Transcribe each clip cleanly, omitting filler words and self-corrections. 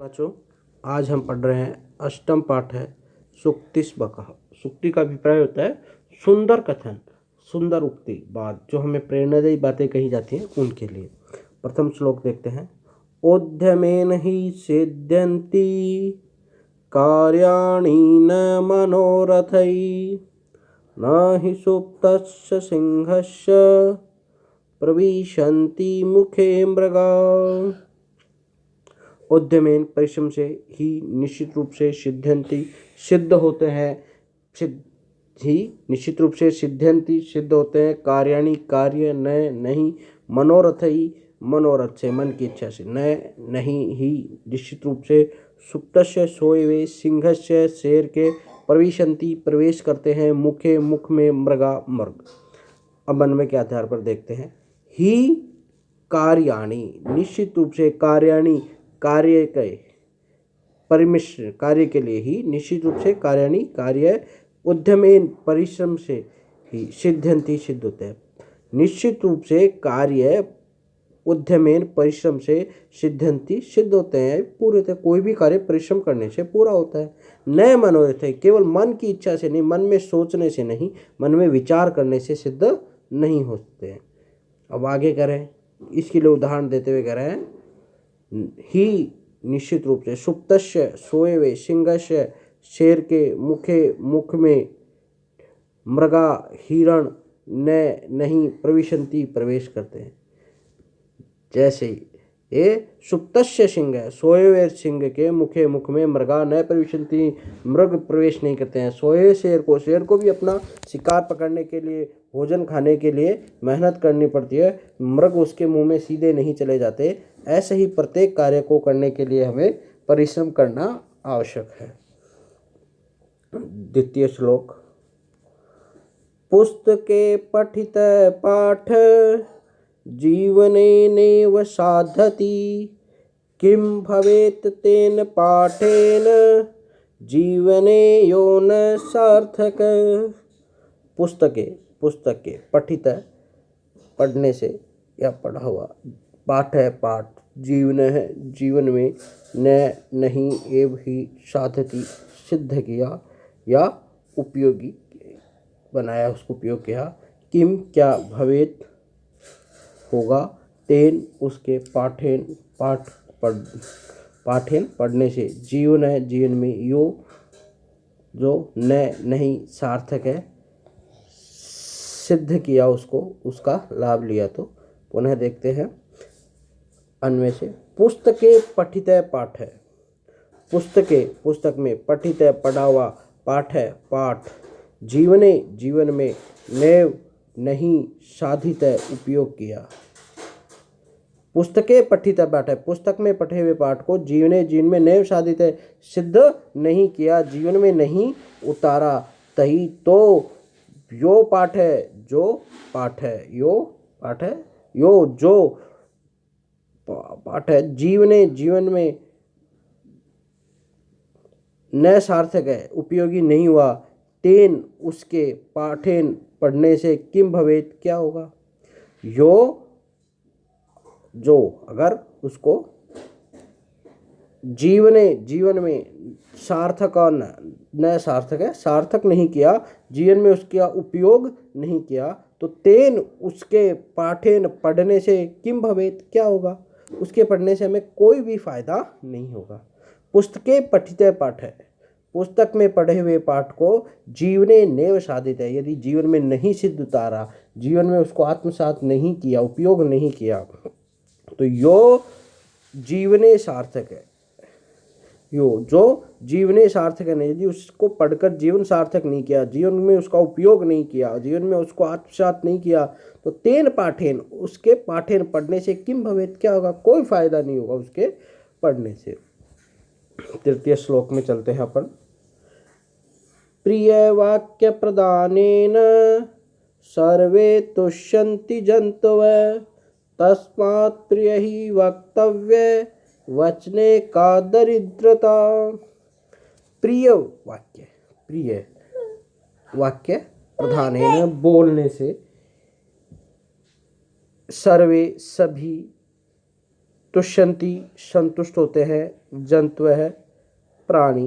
बच्चों, आज हम पढ़ रहे हैं अष्टम पाठ है सुक्तिस्वकः। सुक्ति का अभिप्राय होता है सुंदर कथन, सुंदर उक्ति, बात जो हमें प्रेरणादायी बातें कही जाती हैं उनके लिए। प्रथम श्लोक देखते हैं। उद्यमेन हि सिद्ध्यन्ति कार्याणि न मनोरथै न हि सुप्तस्य सिंहस्य प्रविशन्ति मुखे मृगा। उद्यमेन परिश्रम से ही निश्चित रूप से सिद्ध्यन्ति सिद्ध होते हैं, निश्चित रूप से सिद्ध्यन्ति सिद्ध होते हैं, कार्याणि कार्य, न नहीं, मनोरथ ही मनोरथ से मन की इच्छा से, न नहीं ही निश्चित रूप से, सुप्तस्य सोए हुए, सिंहस्य शेर के, प्रविशन्ति प्रवेश करते हैं, मुखे मुख में, मृगा मृग। अब अन्वय के आधार पर देखते हैं। ही कार्याणि निश्चित रूप से, कार्याणि कार्य के परिमिश्र कार्य के लिए ही, निश्चित रूप से कार्याणि कार्य, उद्यमेन परिश्रम से ही, सिद्ध्यन्ति सिद्ध होते हैं। निश्चित रूप से कार्य उद्यमेन परिश्रम से सिद्ध्यन्ति सिद्ध होते हैं, पूरे होते हैं। कोई भी कार्य परिश्रम करने से पूरा होता है। न मनोरथ है, केवल मन की इच्छा से नहीं, मन में सोचने से नहीं, मन में विचार करने से सिद्ध नहीं होते हैं। अब आगे करें, इसके लिए उदाहरण देते हुए कह रहे हैं। ही निश्चित रूप से, सुप्तस्य सोए हुए, सिंहस्य शेर के, मुखे मुख में, मृगा हिरण, न नहीं, प्रविशन्ति प्रवेश करते हैं। जैसे ये सुप्तस्य सिंह है, सोए हुए सिंह के, मुखे मुख में, मृगा न प्रविशन्ति मृग प्रवेश नहीं करते हैं। सोए हुए शेर को भी अपना शिकार पकड़ने के लिए, भोजन खाने के लिए मेहनत करनी पड़ती है, मृग उसके मुंह में सीधे नहीं चले जाते। ऐसे ही प्रत्येक कार्य को करने के लिए हमें परिश्रम करना आवश्यक है। द्वितीय श्लोक। पुस्तके पठित पाठ जीवनेनैव साधति किं भवेत् तेन पाठेन जीवने यो न सार्थक। पुस्तके पठित पढ़ने से या पढ़ा हुआ, पाठ है पाठ, जीवन है जीवन में, न नहीं एव ही साधति सिद्ध किया या उपयोगी बनाया, उसको उपयोग किया। किम क्या, भवेत होगा, तेन उसके, पाठेन पढ़ने से, जीवन है जीवन में, यो जो, न नहीं सार्थक है, सिद्ध किया उसको, उसका लाभ लिया। तो पुनः देखते हैं अन्वय से। पुस्तके पठित पाठ है, पुस्तक में, पठित पढ़ा हुआ, पाठ है पाठ, जीवने जीवन में, नैव नहीं, साधित उपयोग किया। पुस्तके पठित पाठ है, पुस्तक में पढ़े हुए पाठ को जीवने जीवन में, नैव साधित सिद्ध नहीं किया, जीवन में नहीं उतारा। तही तो यो पाठ है, जो पाठ है, यो पाठ है, यो जो पाठ है, जीवने जीवन में, न सार्थक है, उपयोगी नहीं हुआ, तेन उसके, पाठेन पढ़ने से, किम भवेत क्या होगा, यो जो, अगर उसको जीवन में सार्थक और न सार्थक है, सार्थक नहीं किया, जीवन में उसका उपयोग नहीं किया, तो तेन उसके, पाठेन पढ़ने से, किम भवेत क्या होगा, उसके पढ़ने से हमें कोई भी फायदा नहीं होगा। पुस्तके पठित पाठ है, पुस्तक में पढ़े हुए पाठ को जीवने नैव साधित है, यदि जीवन में नहीं सिद्ध उतारा, जीवन में उसको आत्मसात नहीं किया, उपयोग नहीं किया, तो यो जीवने सार्थक है। यो जो जीवने सार्थक है नहीं, यदि उसको पढ़कर जीवन सार्थक नहीं किया, जीवन में उसका उपयोग नहीं किया, जीवन में उसको आत्मसात नहीं किया, तो तेन पाठेन उसके, पाठेन पढ़ने से, किम भवेत क्या होगा, कोई फायदा नहीं होगा उसके पढ़ने से। तृतीय श्लोक में चलते हैं अपन। प्रिय वाक्य प्रदानेन सर्वे तुष्यन्ति जन्तवः तस्मात् प्रिय ही वक्तव्य वचने का दरिद्रता। प्रिय वाक्य प्रधानेन बोलने से, सर्वे सभी, तुष्यन्ति संतुष्ट होते हैं, जंतवः प्राणी,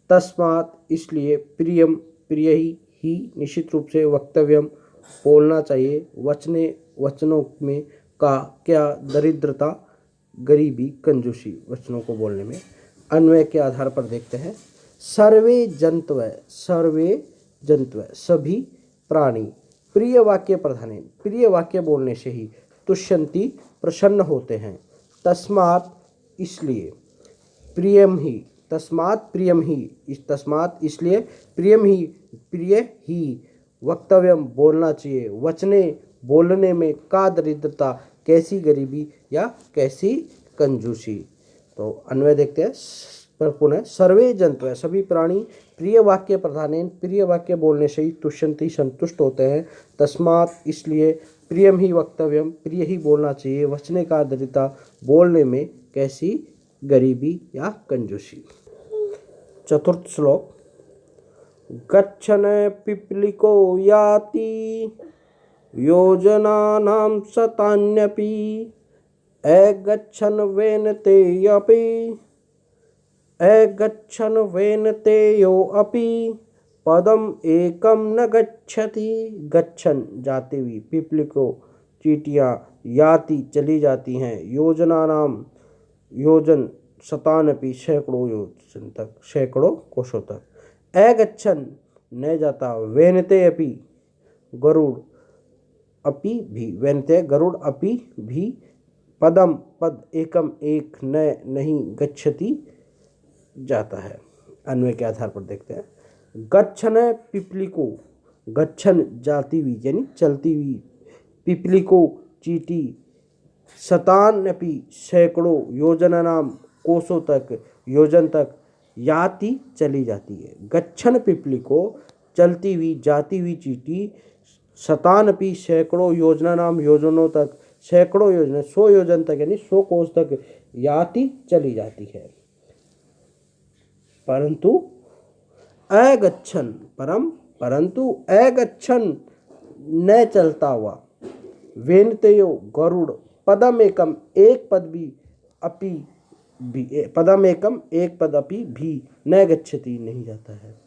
तस्मात् इसलिए, प्रियम प्रिय ही निश्चित रूप से, वक्तव्यम बोलना चाहिए, वचनों में, का क्या, दरिद्रता गरीबी कंजूसी, वचनों को बोलने में। अन्वय के आधार पर देखते हैं। सर्वे जंतव सभी प्राणी, प्रिय वाक्य प्रधान, प्रिय वाक्य बोलने से ही, तुष्यन्ति प्रसन्न होते हैं, तस्मात् इसलिए, प्रियम ही, तस्मात् प्रियम ही, तस्मात् इसलिए, प्रियम ही प्रिय ही, वक्तव्यम बोलना चाहिए, वचने बोलने में, का दरिद्रता कैसी गरीबी या कैसी कंजूसी। तो अन्वय देखते हैं। पुनः सर्वे जंतु सभी प्राणी, प्रिय वाक्य प्रधानेन प्रिय वाक्य बोलने से ही, तुष्यन्ति संतुष्ट होते हैं, तस्मात् इसलिए, प्रियम ही वक्तव्यम प्रिय ही बोलना चाहिए, वचने का दरिद्रता बोलने में कैसी गरीबी या कंजूसी। चतुर्थ श्लोक। गच्छन् पिपलिको याति योजनानां शतान्यपि अगच्छन् वेनतेयोऽपि पदम एकम न गच्छति। गच्छन् जाते हुए, पिपलिको चींटियाँ, याति चली जाती हैं, योजनानाम योजन, शतानपि सैकड़ों योजन तक, सैकड़ों कोशों तक, अगच्छन् न जाता, वेनते अपि गरुड़ अपि भी, वेनते गरुड़ अपि भी, पदम पद, एकम एक, न नहीं, गच्छति जाता है। अन्वय के आधार पर देखते हैं। गच्छन् पिपलिको, गच्छन् जाती हुई यानी चलती हुई, पिपलिको चींटी, शतान्यपि सैकड़ों, योजनानाम कोसों तक, योजन तक, याति चली जाती है। गच्छन् पिपलिको चलती हुई, जाती हुई चींटी, शतानपि सैकड़ों, योजनानाम योजनों तक, सैकड़ों योजना, 100 योजन तक यानी 100 कोस तक याति चली जाती है। परंतु अगच्छन्, परंतु अगच्छन् न चलता हुआ, वेनतेयो गरुड़, पदम एकम एक पद भी, अपि भी, पदम एकम एक पद अपि भी, न गच्छति नहीं जाता है।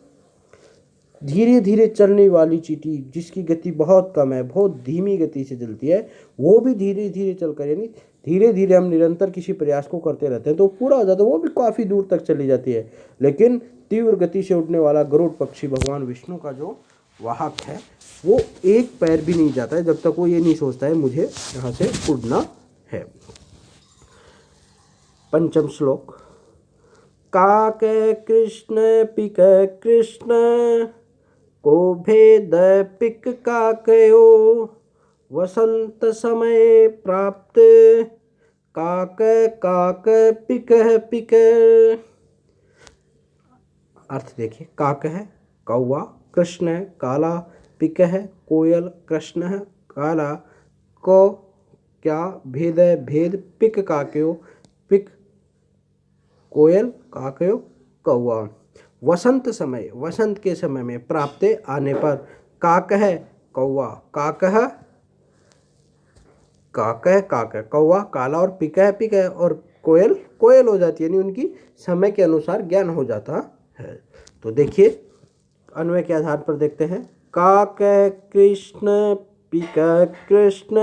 धीरे धीरे चलने वाली चींटी जिसकी गति बहुत कम है, बहुत धीमी गति से चलती है, वो भी धीरे धीरे चलकर, यानी धीरे धीरे हम निरंतर किसी प्रयास को करते रहते हैं तो पूरा हो जाता है, वो भी काफ़ी दूर तक चली जाती है। लेकिन तीव्र गति से उड़ने वाला गरुड़ पक्षी भगवान विष्णु का जो वाहक है, वो एक पैर भी नहीं जाता है जब तक वो ये नहीं सोचता है मुझे यहाँ से उड़ना है। पंचम श्लोक। काक कृष्ण पिक कृष्ण को भेद पिक काकयो वसंत समय प्राप्त काक काक पिक पिक। अर्थ देखिए। काक है कौवा, कृष्ण है काला, पिक है कोयल, कृष्ण है काला, को क्या भेद है भेद, पिक काकयो पिक कोयल, काकयो कौवा। वसंत समय, वसंत के समय में, प्राप्त आने पर, काक है कौवा, काकह काकह काकह कौवा काला, और पिक है और कोयल कोयल हो जाती है, यानी उनकी समय के अनुसार ज्ञान हो जाता है। तो देखिए अन्वय के आधार पर देखते हैं। काक कृष्ण पिक कृष्ण,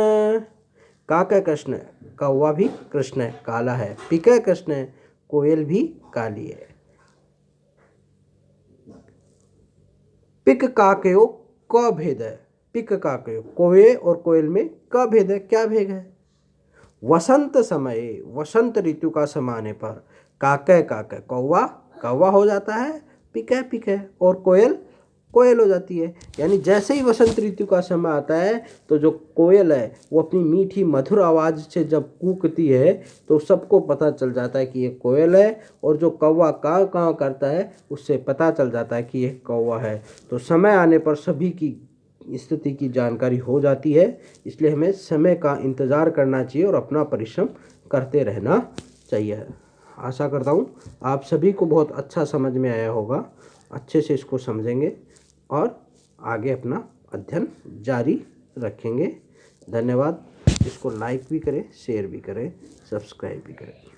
काक कृष्ण, कौवा भी कृष्ण है काला है, पिक कृष्ण, कोयल भी काली है। पिक काकयो क भेद है, पिक काकयो, कोवे और कोयल में क भेद है, क्या भेद है। वसंत समय, वसंत ऋतु का समय आने पर, काके काके कौवा कौवा हो जाता है, पिके पिके, और कोयल कोयल हो जाती है। यानी जैसे ही वसंत ऋतु का समय आता है तो जो कोयल है वो अपनी मीठी मधुर आवाज़ से जब कूकती है तो सबको पता चल जाता है कि ये कोयल है, और जो कौवा काव काव करता है उससे पता चल जाता है कि ये कौवा है। तो समय आने पर सभी की स्थिति की जानकारी हो जाती है, इसलिए हमें समय का इंतज़ार करना चाहिए और अपना परिश्रम करते रहना चाहिए। आशा करता हूँ आप सभी को बहुत अच्छा समझ में आया होगा, अच्छे से इसको समझेंगे और आगे अपना अध्ययन जारी रखेंगे। धन्यवाद। इसको लाइक भी करें, शेयर भी करें, सब्सक्राइब भी करें।